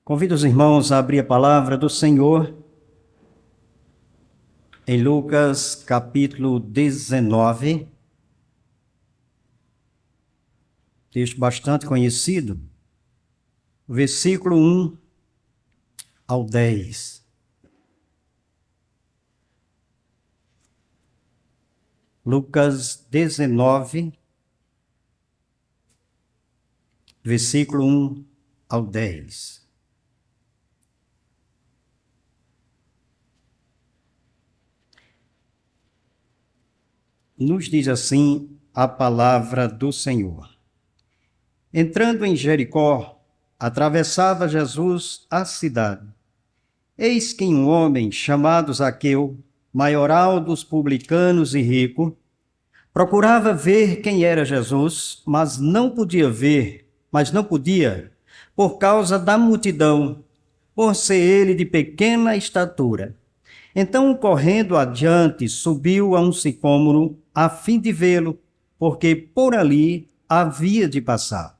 Convido os irmãos a abrir a palavra do Senhor em Lucas capítulo 19, texto bastante conhecido, versículo 1 ao 10. Lucas 19, versículo 1 ao 10. Nos diz assim a palavra do Senhor. Entrando em Jericó, atravessava Jesus a cidade. Eis que um homem chamado Zaqueu, maioral dos publicanos e rico, procurava ver quem era Jesus, mas não podia, por causa da multidão, por ser ele de pequena estatura. Então, correndo adiante, subiu a um sicômoro, a fim de vê-lo, porque por ali havia de passar.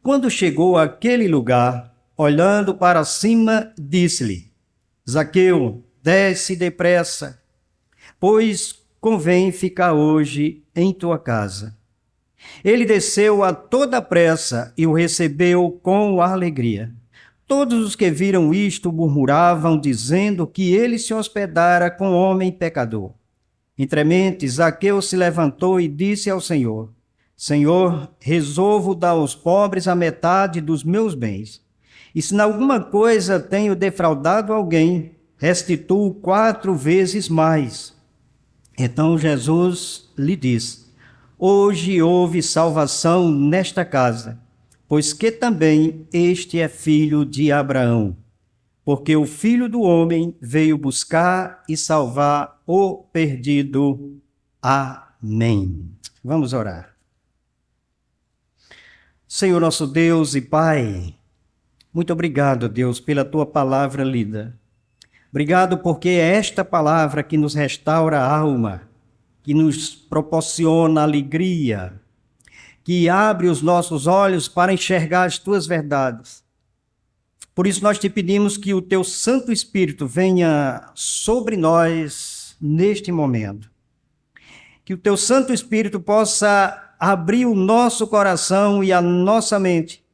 Quando chegou àquele lugar, olhando para cima, disse-lhe: Zaqueu, desce depressa, pois convém ficar hoje em tua casa. Ele desceu a toda pressa e o recebeu com alegria. Todos os que viram isto murmuravam, dizendo que ele se hospedara com homem pecador. Entremente, Zaqueu se levantou e disse ao Senhor: Senhor, resolvo dar aos pobres a metade dos meus bens. E se em alguma coisa tenho defraudado alguém, restituo 4 vezes mais. Então Jesus lhe disse: Hoje houve salvação nesta casa, pois que também este é filho de Abraão, porque o Filho do Homem veio buscar e salvar o perdido. Amém. Vamos orar. Senhor nosso Deus e Pai, muito obrigado, Deus, pela tua palavra lida. Obrigado porque é esta palavra que nos restaura a alma, que nos proporciona alegria, que abre os nossos olhos para enxergar as tuas verdades. Por isso nós te pedimos que o teu Santo Espírito venha sobre nós neste momento. Que o teu Santo Espírito possa abrir o nosso coração e a nossa mente,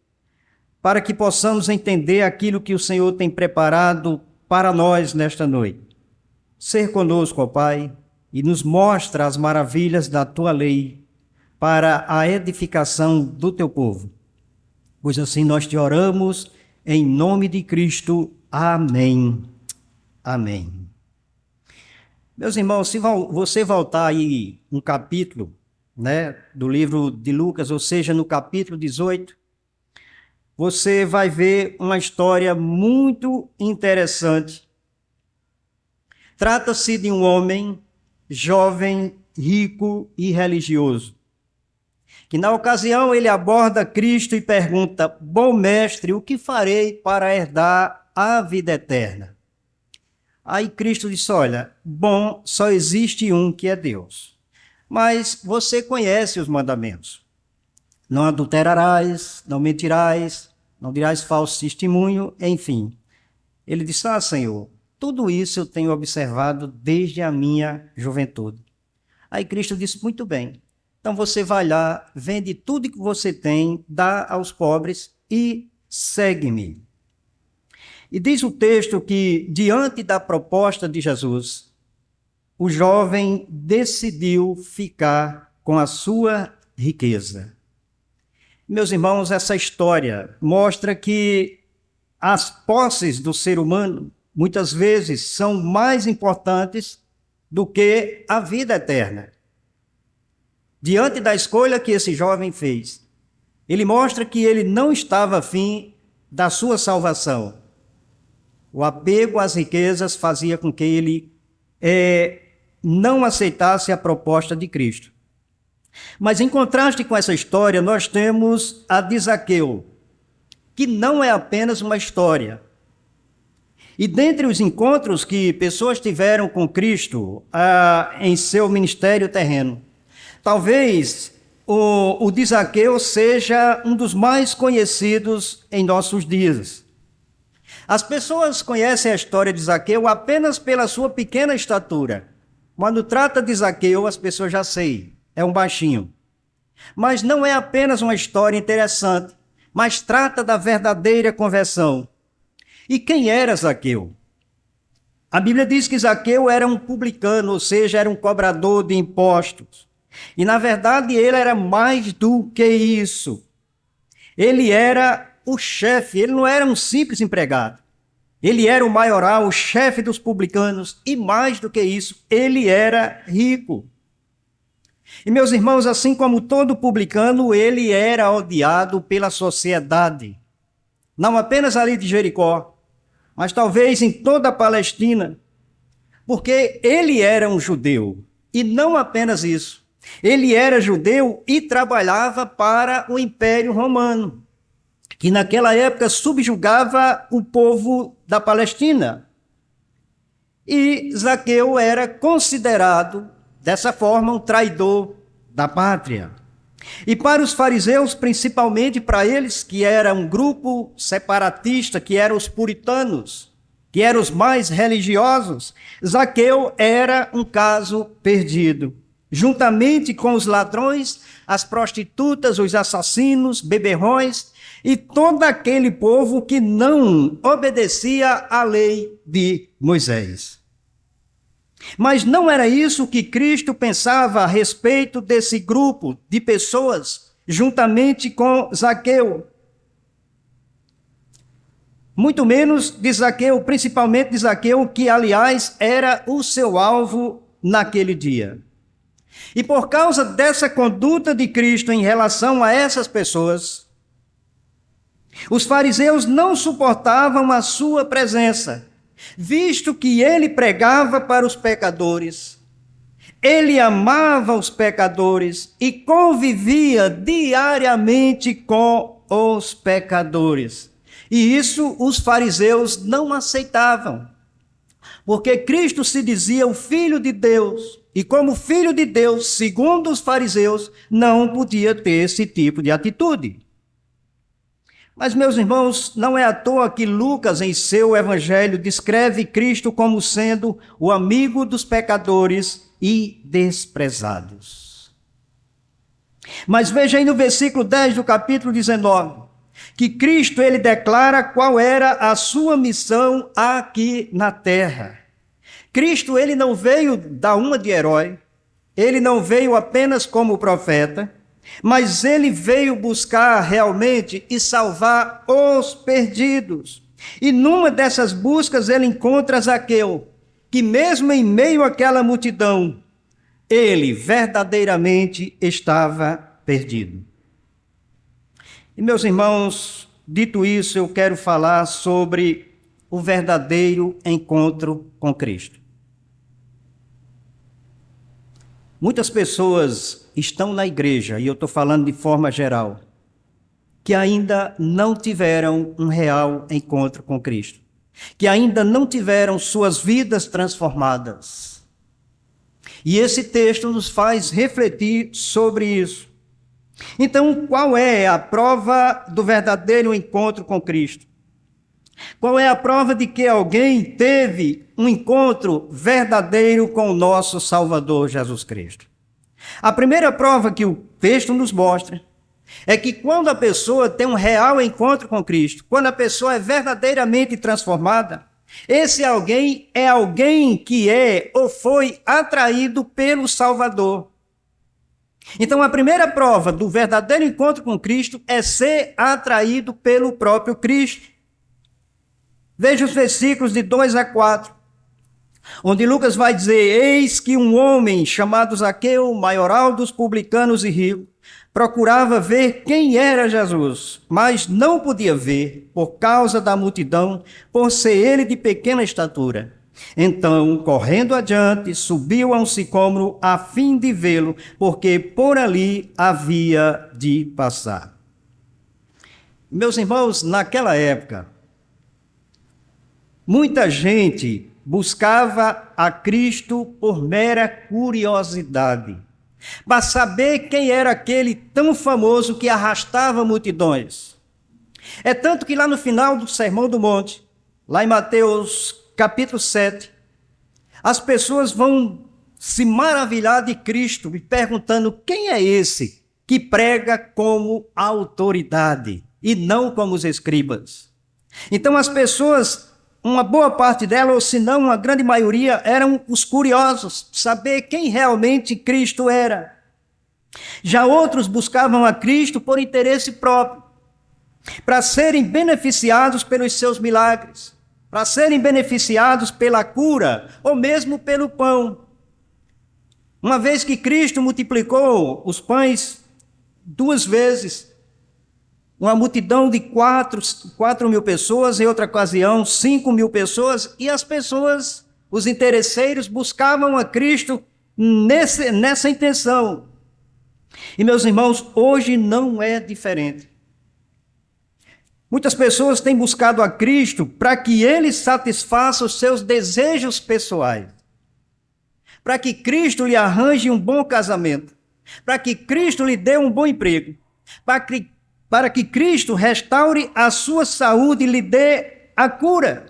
para que possamos entender aquilo que o Senhor tem preparado para nós nesta noite. Ser conosco, ó Pai, e nos mostra as maravilhas da tua lei, para a edificação do teu povo. Pois assim nós te oramos, em nome de Cristo. Amém. Amém. Meus irmãos, se você voltar aí um capítulo, do livro de Lucas, ou seja, no capítulo 18, você vai ver uma história muito interessante. Trata-se de um homem jovem, rico e religioso, que na ocasião ele aborda Cristo e pergunta: Bom mestre, o que farei para herdar a vida eterna? Aí Cristo disse: Olha, bom, só existe um que é Deus. Mas você conhece os mandamentos. Não adulterarás, não mentirás, não dirás falso testemunho, enfim. Ele disse: Senhor, tudo isso eu tenho observado desde a minha juventude. Aí Cristo disse: Muito bem. Então você vai lá, vende tudo que você tem, dá aos pobres e segue-me. E diz o texto que, diante da proposta de Jesus, o jovem decidiu ficar com a sua riqueza. Meus irmãos, essa história mostra que as posses do ser humano, muitas vezes, são mais importantes do que a vida eterna. Diante da escolha que esse jovem fez, ele mostra que ele não estava afim da sua salvação. O apego às riquezas fazia com que ele não aceitasse a proposta de Cristo. Mas em contraste com essa história, nós temos a de Zaqueu, que não é apenas uma história. E dentre os encontros que pessoas tiveram com Cristo em seu ministério terreno, talvez o de Zaqueu seja um dos mais conhecidos em nossos dias. As pessoas conhecem a história de Zaqueu apenas pela sua pequena estatura. Quando trata de Zaqueu, as pessoas já sei, é um baixinho. Mas não é apenas uma história interessante, mas trata da verdadeira conversão. E quem era Zaqueu? A Bíblia diz que Zaqueu era um publicano, ou seja, era um cobrador de impostos. E na verdade ele era mais do que isso. Ele era o chefe, ele não era um simples empregado. Ele era o maioral, o chefe dos publicanos, e mais do que isso, ele era rico. E meus irmãos, assim como todo publicano, ele era odiado pela sociedade. Não apenas ali de Jericó, mas talvez em toda a Palestina, porque ele era um judeu. E não apenas isso, ele era judeu e trabalhava para o Império Romano, que naquela época subjugava o povo da Palestina. E Zaqueu era considerado, dessa forma, um traidor da pátria. E para os fariseus, principalmente para eles, que era um grupo separatista, que eram os puritanos, que eram os mais religiosos, Zaqueu era um caso perdido. Juntamente com os ladrões, as prostitutas, os assassinos, beberrões e todo aquele povo que não obedecia à lei de Moisés. Mas não era isso que Cristo pensava a respeito desse grupo de pessoas, juntamente com Zaqueu. Muito menos de Zaqueu, principalmente de Zaqueu, que aliás era o seu alvo naquele dia. E por causa dessa conduta de Cristo em relação a essas pessoas, os fariseus não suportavam a sua presença, visto que ele pregava para os pecadores, ele amava os pecadores e convivia diariamente com os pecadores. E isso os fariseus não aceitavam, porque Cristo se dizia o Filho de Deus, e como Filho de Deus, segundo os fariseus, não podia ter esse tipo de atitude. Mas, meus irmãos, não é à toa que Lucas, em seu evangelho, descreve Cristo como sendo o amigo dos pecadores e desprezados. Mas veja aí no versículo 10 do capítulo 19, que Cristo, ele declara qual era a sua missão aqui na terra. Cristo, ele não veio dar uma de herói, ele não veio apenas como profeta, mas ele veio buscar realmente e salvar os perdidos. E numa dessas buscas ele encontra Zaqueu, que mesmo em meio àquela multidão, ele verdadeiramente estava perdido. E meus irmãos, dito isso, eu quero falar sobre o verdadeiro encontro com Cristo. Muitas pessoas estão na igreja, e eu estou falando de forma geral, que ainda não tiveram um real encontro com Cristo, que ainda não tiveram suas vidas transformadas. E esse texto nos faz refletir sobre isso. Então, qual é a prova do verdadeiro encontro com Cristo? Qual é a prova de que alguém teve um encontro verdadeiro com o nosso Salvador Jesus Cristo? A primeira prova que o texto nos mostra é que quando a pessoa tem um real encontro com Cristo, quando a pessoa é verdadeiramente transformada, esse alguém é alguém que é ou foi atraído pelo Salvador. Então, a primeira prova do verdadeiro encontro com Cristo é ser atraído pelo próprio Cristo. Veja os versículos de 2 a 4, onde Lucas vai dizer: eis que um homem chamado Zaqueu, maioral dos publicanos e rico, procurava ver quem era Jesus, mas não podia ver por causa da multidão, por ser ele de pequena estatura. Então, correndo adiante, subiu a um sicômoro a fim de vê-lo, porque por ali havia de passar. Meus irmãos, naquela época, muita gente buscava a Cristo por mera curiosidade, para saber quem era aquele tão famoso que arrastava multidões. É tanto que lá no final do Sermão do Monte, lá em Mateus capítulo 7, as pessoas vão se maravilhar de Cristo e perguntando quem é esse que prega como autoridade e não como os escribas. Então as pessoas, uma boa parte delas, ou se não uma grande maioria, eram os curiosos, saber quem realmente Cristo era. Já outros buscavam a Cristo por interesse próprio, para serem beneficiados pelos seus milagres, para serem beneficiados pela cura ou mesmo pelo pão. Uma vez que Cristo multiplicou os pães 2 vezes, uma multidão de 4 mil pessoas, em outra ocasião 5 mil pessoas, e as pessoas, os interesseiros, buscavam a Cristo nessa intenção. E meus irmãos, hoje não é diferente. Muitas pessoas têm buscado a Cristo para que Ele satisfaça os seus desejos pessoais, para que Cristo lhe arranje um bom casamento, para que Cristo lhe dê um bom emprego, para que Cristo restaure a sua saúde e lhe dê a cura,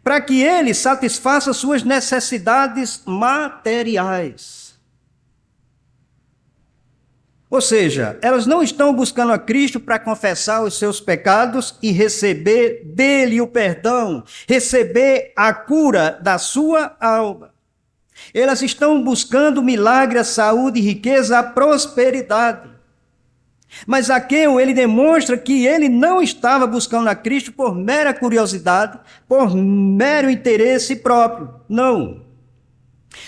para que Ele satisfaça suas necessidades materiais. Ou seja, elas não estão buscando a Cristo para confessar os seus pecados e receber dele o perdão, receber a cura da sua alma. Elas estão buscando milagre, a saúde, riqueza, a prosperidade. Mas Zaqueu, ele demonstra que ele não estava buscando a Cristo por mera curiosidade, por mero interesse próprio. Não.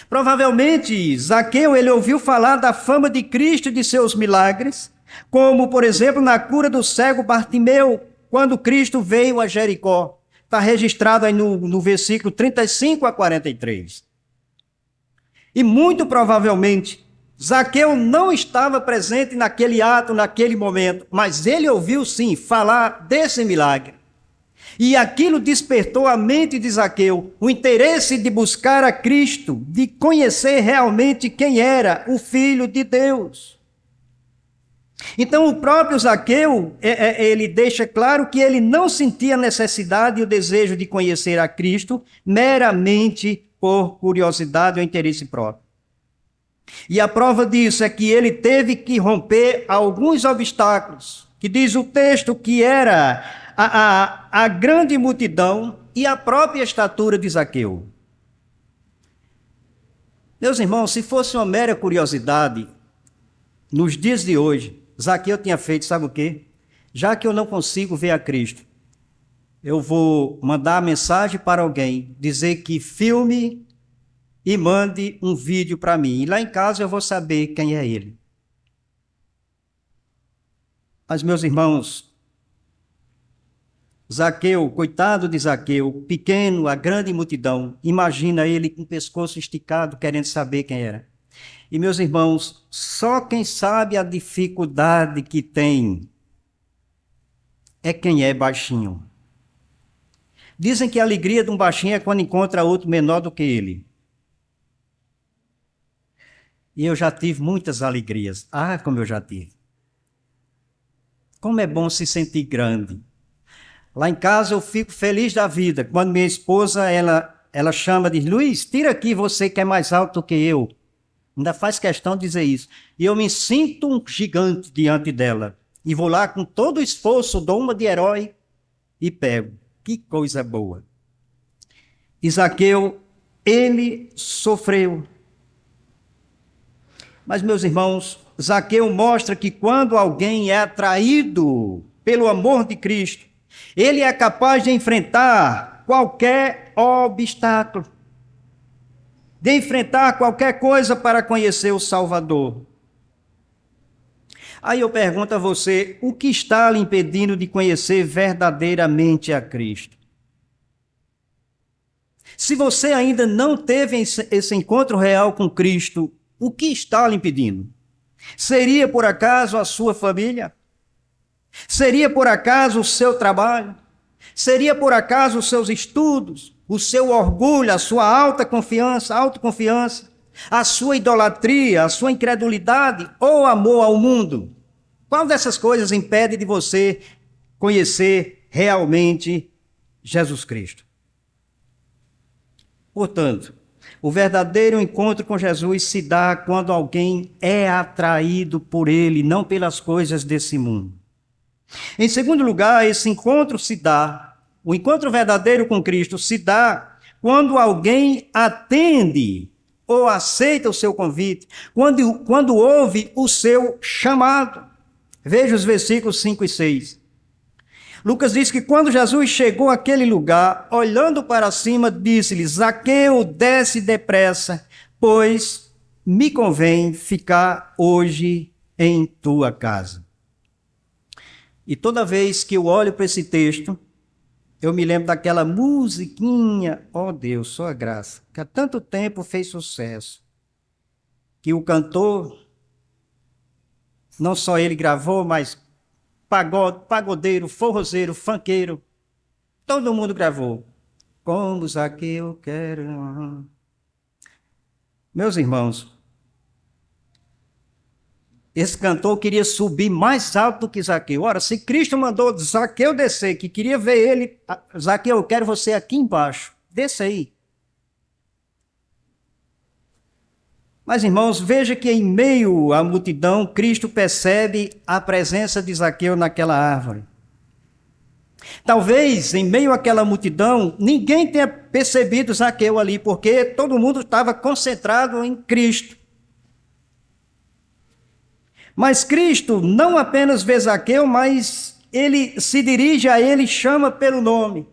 Provavelmente, Zaqueu, ele ouviu falar da fama de Cristo e de seus milagres, como, por exemplo, na cura do cego Bartimeu, quando Cristo veio a Jericó. Está registrado aí no versículo 35 a 43. E muito provavelmente, Zaqueu não estava presente naquele ato, naquele momento, mas ele ouviu sim falar desse milagre. E aquilo despertou a mente de Zaqueu, o interesse de buscar a Cristo, de conhecer realmente quem era o Filho de Deus. Então o próprio Zaqueu, ele deixa claro que ele não sentia a necessidade e o desejo de conhecer a Cristo meramente por curiosidade ou interesse próprio. E a prova disso é que ele teve que romper alguns obstáculos, que diz o texto que era a grande multidão e a própria estatura de Zaqueu. Meus irmãos, se fosse uma mera curiosidade, nos dias de hoje, Zaqueu tinha feito, sabe o quê? Já que eu não consigo ver a Cristo, eu vou mandar a mensagem para alguém, dizer que filme e mande um vídeo para mim. E lá em casa eu vou saber quem é ele. Mas, meus irmãos, Zaqueu, coitado de Zaqueu, pequeno, a grande multidão, imagina ele com o pescoço esticado, querendo saber quem era. E, meus irmãos, só quem sabe a dificuldade que tem é quem é baixinho. Dizem que a alegria de um baixinho é quando encontra outro menor do que ele. E eu já tive muitas alegrias. Ah, como eu já tive. Como é bom se sentir grande. Lá em casa eu fico feliz da vida. Quando minha esposa, ela chama, diz, Luiz, tira aqui você que é mais alto do que eu. Ainda faz questão de dizer isso. E eu me sinto um gigante diante dela. E vou lá com todo o esforço, dou uma de herói e pego. Que coisa boa. E Zaqueu, ele sofreu. Mas, meus irmãos, Zaqueu mostra que quando alguém é atraído pelo amor de Cristo, ele é capaz de enfrentar qualquer obstáculo, de enfrentar qualquer coisa para conhecer o Salvador. Aí eu pergunto a você, o que está lhe impedindo de conhecer verdadeiramente a Cristo? Se você ainda não teve esse encontro real com Cristo, o que está lhe impedindo? Seria por acaso a sua família? Seria por acaso o seu trabalho? Seria por acaso os seus estudos? O seu orgulho, a sua autoconfiança? A sua idolatria, a sua incredulidade ou amor ao mundo? Qual dessas coisas impede de você conhecer realmente Jesus Cristo. Portanto, o verdadeiro encontro com Jesus se dá quando alguém é atraído por ele, não pelas coisas desse mundo. Em segundo lugar, esse encontro se dá, o encontro verdadeiro com Cristo se dá quando alguém atende ou aceita o seu convite, quando ouve o seu chamado. Veja os versículos 5 e 6. Lucas diz que quando Jesus chegou àquele lugar, olhando para cima, disse-lhe: Zaqueu, desce depressa, pois me convém ficar hoje em tua casa. E toda vez que eu olho para esse texto, eu me lembro daquela musiquinha, ó Deus, sua graça, que há tanto tempo fez sucesso, que o cantor, não só ele gravou, mas pagodeiro, forrozeiro, funkeiro, todo mundo gravou. Como Zaqueu quero. Meus irmãos, esse cantor queria subir mais alto do que Zaqueu. Ora, se Cristo mandou Zaqueu descer, que queria ver ele, Zaqueu, eu quero você aqui embaixo, desça aí. Mas, irmãos, veja que em meio à multidão, Cristo percebe a presença de Zaqueu naquela árvore. Talvez, em meio àquela multidão, ninguém tenha percebido Zaqueu ali, porque todo mundo estava concentrado em Cristo. Mas Cristo não apenas vê Zaqueu, mas ele se dirige a ele e chama pelo nome.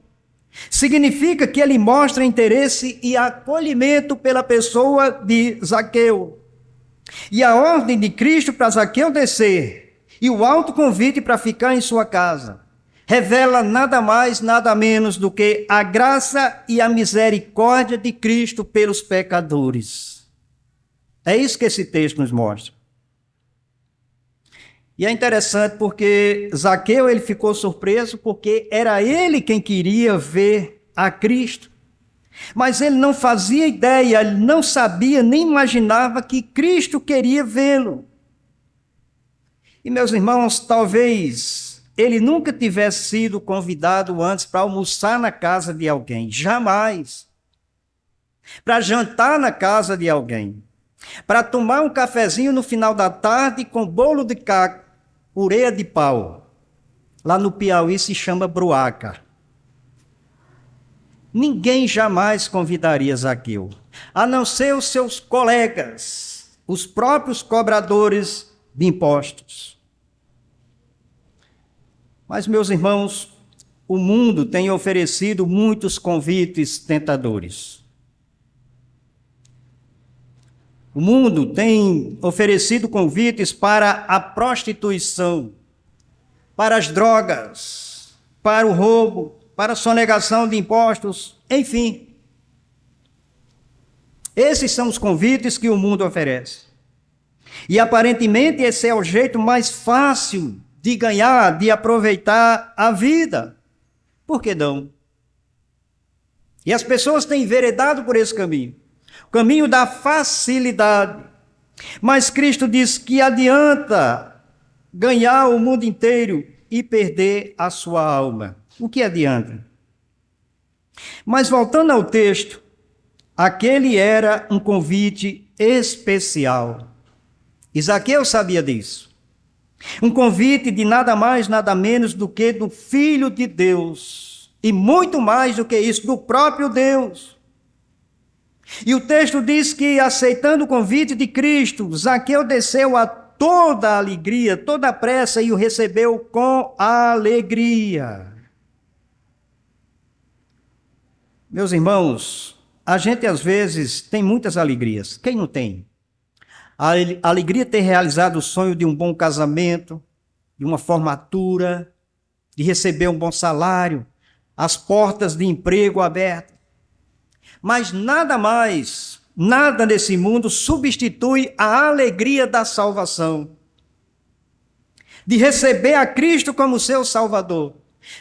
Significa que ele mostra interesse e acolhimento pela pessoa de Zaqueu. E a ordem de Cristo para Zaqueu descer e o alto convite para ficar em sua casa revela nada mais, nada menos do que a graça e a misericórdia de Cristo pelos pecadores. É isso que esse texto nos mostra. E é interessante porque Zaqueu ele ficou surpreso porque era ele quem queria ver a Cristo. Mas ele não fazia ideia, ele não sabia, nem imaginava que Cristo queria vê-lo. E meus irmãos, talvez ele nunca tivesse sido convidado antes para almoçar na casa de alguém, jamais. Para jantar na casa de alguém. Para tomar um cafezinho no final da tarde com bolo de caco, ureia de pau. Lá no Piauí se chama bruaca. Ninguém jamais convidaria Zaqueu, a não ser os seus colegas, os próprios cobradores de impostos. Mas, meus irmãos, o mundo tem oferecido muitos convites tentadores. O mundo tem oferecido convites para a prostituição, para as drogas, para o roubo, para a sonegação de impostos, enfim. Esses são os convites que o mundo oferece. E aparentemente esse é o jeito mais fácil de ganhar, de aproveitar a vida. Por que não? E as pessoas têm enveredado por esse caminho. O caminho da facilidade. Mas Cristo diz que adianta ganhar o mundo inteiro e perder a sua alma. O que adianta? Mas voltando ao texto, aquele era um convite especial. Zaqueu sabia disso. Um convite de nada mais, nada menos do que do Filho de Deus. E muito mais do que isso, do próprio Deus. E o texto diz que, aceitando o convite de Cristo, Zaqueu desceu a toda alegria, toda a pressa e o recebeu com alegria. Meus irmãos, a gente às vezes tem muitas alegrias. Quem não tem? A alegria de ter realizado o sonho de um bom casamento, de uma formatura, de receber um bom salário, as portas de emprego abertas. Mas nada mais, nada nesse mundo substitui a alegria da salvação. De receber a Cristo como seu Salvador.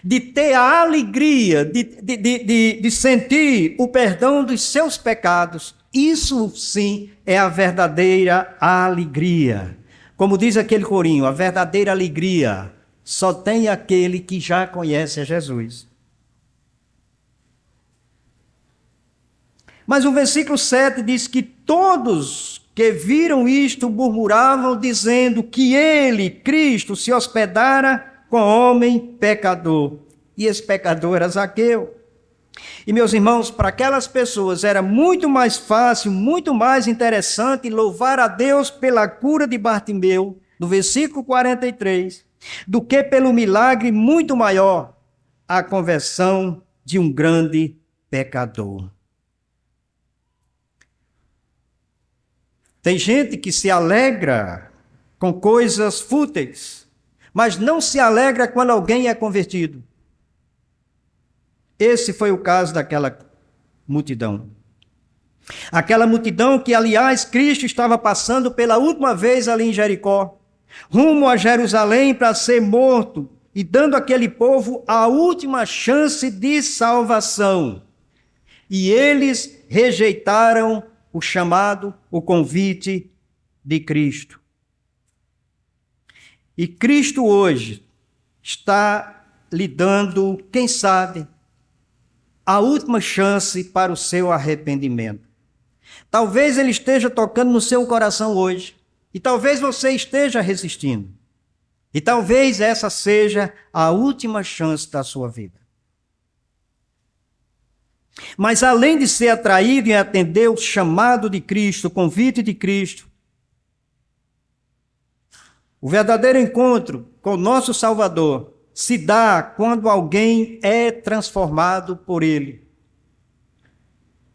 De ter a alegria de sentir o perdão dos seus pecados. Isso sim é a verdadeira alegria. Como diz aquele corinho, a verdadeira alegria só tem aquele que já conhece a Jesus. Mas o versículo 7 diz que todos que viram isto murmuravam, dizendo que ele, Cristo, se hospedara com homem pecador. E esse pecador era Zaqueu. E, meus irmãos, para aquelas pessoas era muito mais fácil, muito mais interessante louvar a Deus pela cura de Bartimeu, no versículo 43, do que pelo milagre muito maior, a conversão de um grande pecador. Tem gente que se alegra com coisas fúteis, mas não se alegra quando alguém é convertido. Esse foi o caso daquela multidão. Aquela multidão que, aliás, Cristo estava passando pela última vez ali em Jericó, rumo a Jerusalém para ser morto e dando àquele povo a última chance de salvação. E eles rejeitaram o chamado, o convite de Cristo. E Cristo hoje está lhe dando, quem sabe, a última chance para o seu arrependimento. Talvez ele esteja tocando no seu coração hoje, e talvez você esteja resistindo. E talvez essa seja a última chance da sua vida. Mas além de ser atraído em atender o chamado de Cristo, o convite de Cristo, o verdadeiro encontro com o nosso Salvador se dá quando alguém é transformado por Ele.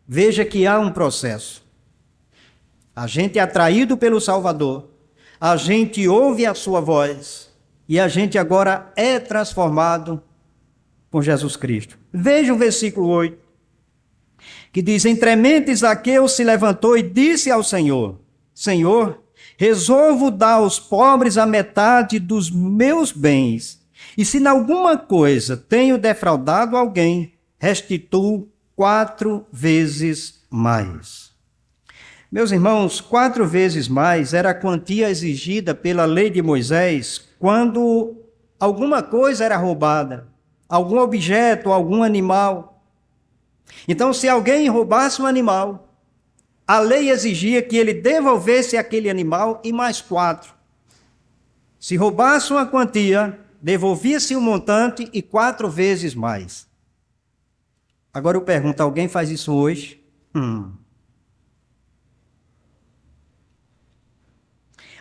Veja que há um processo. A gente é atraído pelo Salvador, a gente ouve a sua voz e a gente agora é transformado por Jesus Cristo. Veja o versículo 8, que diz: Entremente Zaqueu se levantou e disse ao Senhor: Senhor, resolvo dar aos pobres a metade dos meus bens. E se em alguma coisa tenho defraudado alguém, restituo 4 vezes mais. Meus irmãos, 4 vezes mais era a quantia exigida pela lei de Moisés quando alguma coisa era roubada, algum objeto, algum animal. Então, se alguém roubasse um animal, a lei exigia que ele devolvesse aquele animal e mais 4. Se roubasse uma quantia, devolvia-se o montante e 4 vezes mais. Agora eu pergunto, alguém faz isso hoje?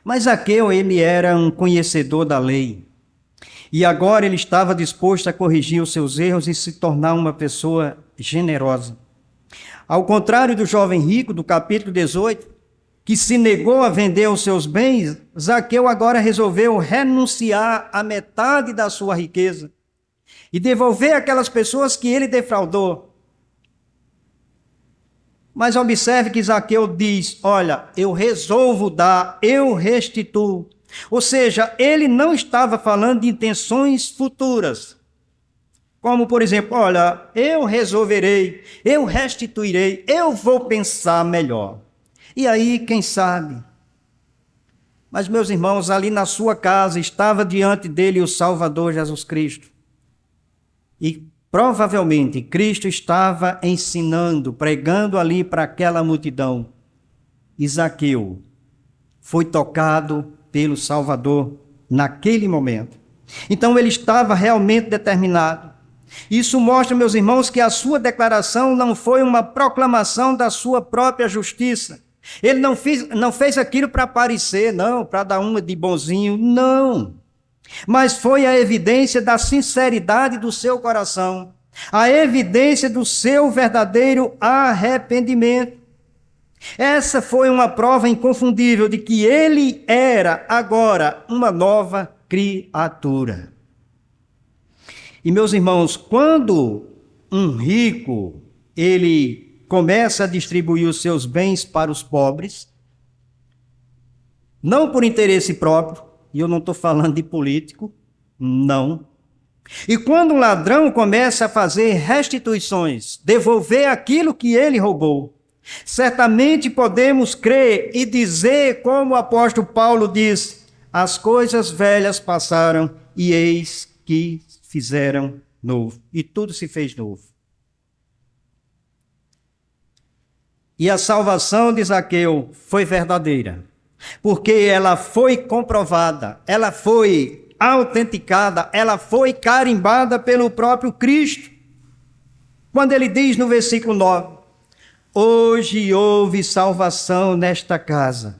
Mas Zaqueu, ele era um conhecedor da lei. E agora ele estava disposto a corrigir os seus erros e se tornar uma pessoa generosa. Ao contrário do jovem rico do capítulo 18, que se negou a vender os seus bens, Zaqueu agora resolveu renunciar à metade da sua riqueza e devolver aquelas pessoas que ele defraudou. Mas observe que Zaqueu diz: olha, eu resolvo dar, eu restituo. Ou seja, ele não estava falando de intenções futuras. Como, por exemplo, olha, eu resolverei, eu restituirei, eu vou pensar melhor. E aí, quem sabe? Mas, meus irmãos, ali na sua casa estava diante dele o Salvador Jesus Cristo. E provavelmente Cristo estava ensinando, pregando ali para aquela multidão. E Zaqueu foi tocado pelo Salvador naquele momento. Então ele estava realmente determinado. Isso mostra, meus irmãos, que a sua declaração não foi uma proclamação da sua própria justiça. Ele não fez aquilo para aparecer, não, para dar uma de bonzinho, não. Mas foi a evidência da sinceridade do seu coração, a evidência do seu verdadeiro arrependimento. Essa foi uma prova inconfundível de que ele era agora uma nova criatura. E, meus irmãos, quando um rico, ele começa a distribuir os seus bens para os pobres, não por interesse próprio, e eu não estou falando de político, não. E quando um ladrão começa a fazer restituições, devolver aquilo que ele roubou, certamente podemos crer e dizer, como o apóstolo Paulo diz: as coisas velhas passaram e eis que fizeram novo. E tudo se fez novo. E a salvação de Zaqueu foi verdadeira, porque ela foi comprovada, ela foi autenticada, ela foi carimbada pelo próprio Cristo. Quando ele diz no versículo 9: hoje houve salvação nesta casa,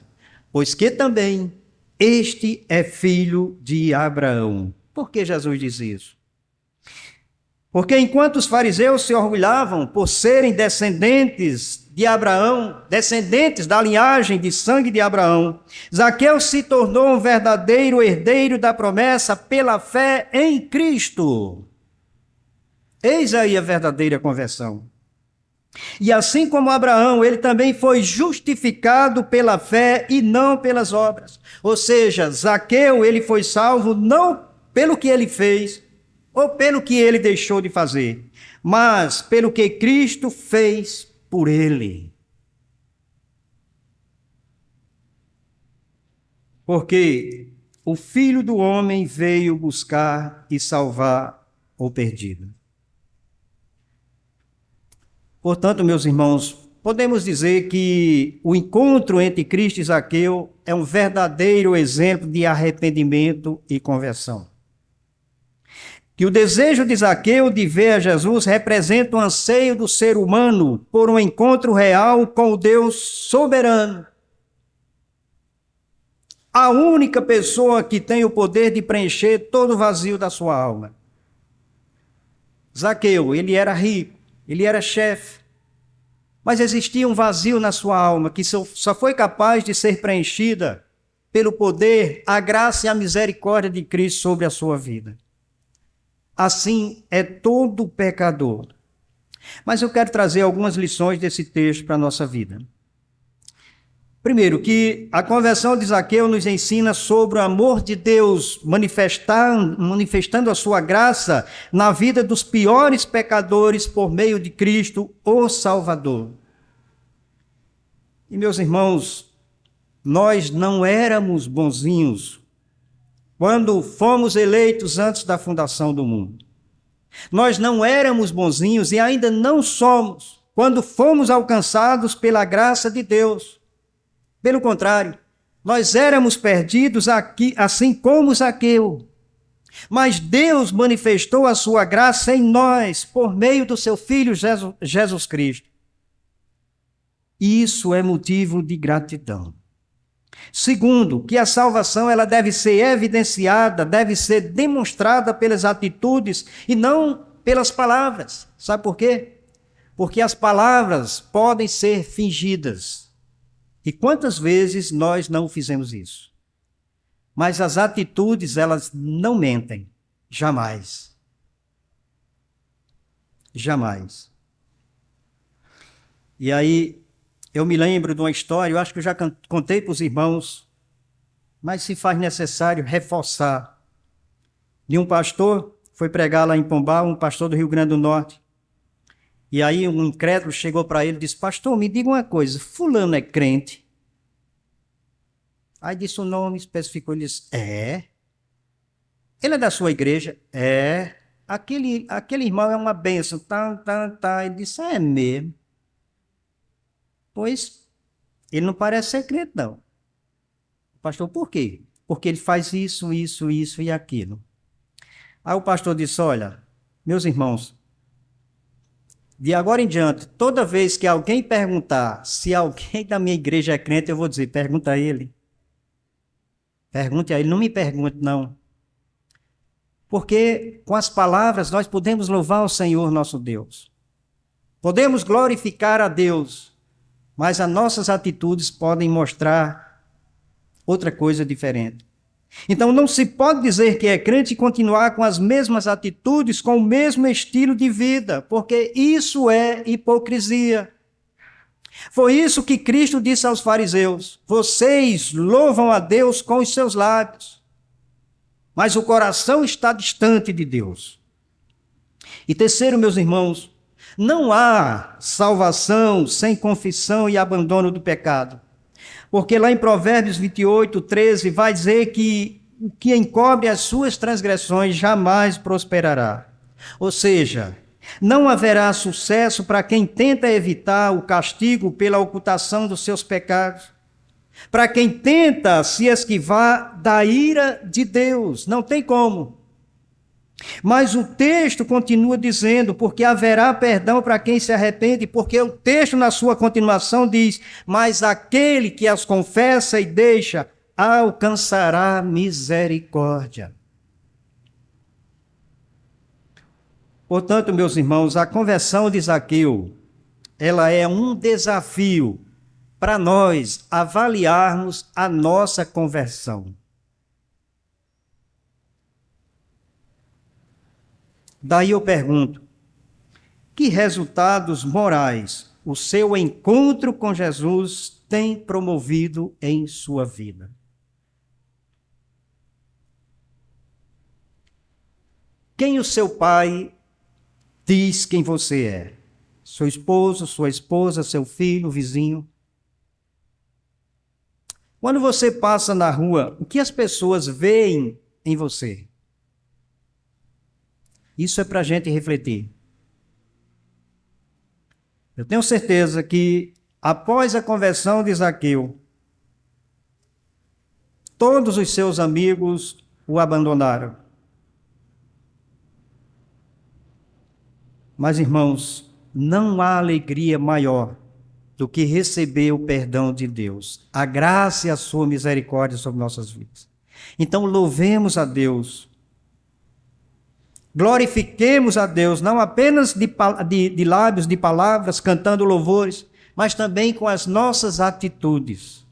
pois que também este é filho de Abraão. Por que Jesus diz isso? Porque enquanto os fariseus se orgulhavam por serem descendentes de Abraão, descendentes da linhagem de sangue de Abraão, Zaqueu se tornou um verdadeiro herdeiro da promessa pela fé em Cristo. Eis aí a verdadeira conversão. E assim como Abraão, ele também foi justificado pela fé e não pelas obras. Ou seja, Zaqueu, ele foi salvo não pelo que ele fez ou pelo que ele deixou de fazer, mas pelo que Cristo fez por ele. Porque o Filho do Homem veio buscar e salvar o perdido. Portanto, meus irmãos, podemos dizer que o encontro entre Cristo e Zaqueu é um verdadeiro exemplo de arrependimento e conversão. Que o desejo de Zaqueu de ver a Jesus representa o anseio do ser humano por um encontro real com o Deus soberano. A única pessoa que tem o poder de preencher todo o vazio da sua alma. Zaqueu, ele era rico, ele era chefe, mas existia um vazio na sua alma que só foi capaz de ser preenchida pelo poder, a graça e a misericórdia de Cristo sobre a sua vida. Assim é todo pecador. Mas eu quero trazer algumas lições desse texto para a nossa vida. Primeiro, que a conversão de Zaqueu nos ensina sobre o amor de Deus, manifestando a sua graça na vida dos piores pecadores por meio de Cristo, o Salvador. E, meus irmãos, nós não éramos bonzinhos quando fomos eleitos antes da fundação do mundo. Nós não éramos bonzinhos e ainda não somos quando fomos alcançados pela graça de Deus. Pelo contrário, nós éramos perdidos aqui, assim como Zaqueu. Mas Deus manifestou a sua graça em nós por meio do seu Filho Jesus Cristo. E isso é motivo de gratidão. Segundo, que a salvação ela deve ser evidenciada, deve ser demonstrada pelas atitudes e não pelas palavras. Sabe por quê? Porque as palavras podem ser fingidas. E quantas vezes nós não fizemos isso? Mas as atitudes, elas não mentem. Jamais. Jamais. E aí, eu me lembro de uma história, eu acho que eu já contei para os irmãos, mas se faz necessário reforçar. De um pastor, foi pregar lá em Pombal, um pastor do Rio Grande do Norte. E aí um incrédulo chegou para ele e disse: pastor, me diga uma coisa, fulano é crente? Aí disse o nome, especificou, ele disse: é. Ele é da sua igreja? É. Aquele irmão é uma bênção. Ele disse: é mesmo. Pois ele não parece ser crente, não. Pastor, por quê? Porque ele faz isso, isso, isso e aquilo. Aí o pastor disse: olha, meus irmãos, de agora em diante, toda vez que alguém perguntar se alguém da minha igreja é crente, eu vou dizer: pergunta a ele. Pergunte a ele, não me pergunte, não. Porque com as palavras nós podemos louvar o Senhor nosso Deus. Podemos glorificar a Deus. Mas as nossas atitudes podem mostrar outra coisa diferente. Então não se pode dizer que é crente e continuar com as mesmas atitudes, com o mesmo estilo de vida, porque isso é hipocrisia. Foi isso que Cristo disse aos fariseus: vocês louvam a Deus com os seus lábios, mas o coração está distante de Deus. E terceiro, meus irmãos, não há salvação sem confissão e abandono do pecado. Porque lá em Provérbios 28, 13, vai dizer que o que encobre as suas transgressões jamais prosperará. Ou seja, Não haverá sucesso para quem tenta evitar o castigo pela ocultação dos seus pecados, para quem tenta se esquivar da ira de Deus. Não tem como. Mas o texto continua dizendo, porque haverá perdão para quem se arrepende, porque o texto na sua continuação diz, mas aquele que as confessa e deixa, alcançará misericórdia. Portanto, meus irmãos, a conversão de Zaqueu, ela é um desafio para nós avaliarmos a nossa conversão. Daí eu pergunto, que resultados morais o seu encontro com Jesus tem promovido em sua vida? Quem o seu pai diz quem você é? Seu esposo, sua esposa, seu filho, vizinho? Quando você passa na rua, o que as pessoas veem em você? Isso é para a gente refletir. Eu tenho certeza que, após a conversão de Zaqueu, todos os seus amigos o abandonaram. Mas, irmãos, não há alegria maior do que receber o perdão de Deus, a graça e a sua misericórdia sobre nossas vidas. Então, louvemos a Deus. Glorifiquemos a Deus, não apenas de lábios, de palavras, cantando louvores, mas também com as nossas atitudes.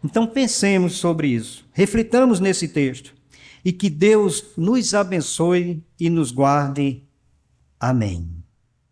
Então pensemos sobre isso, reflitamos nesse texto, e que Deus nos abençoe e nos guarde. Amém.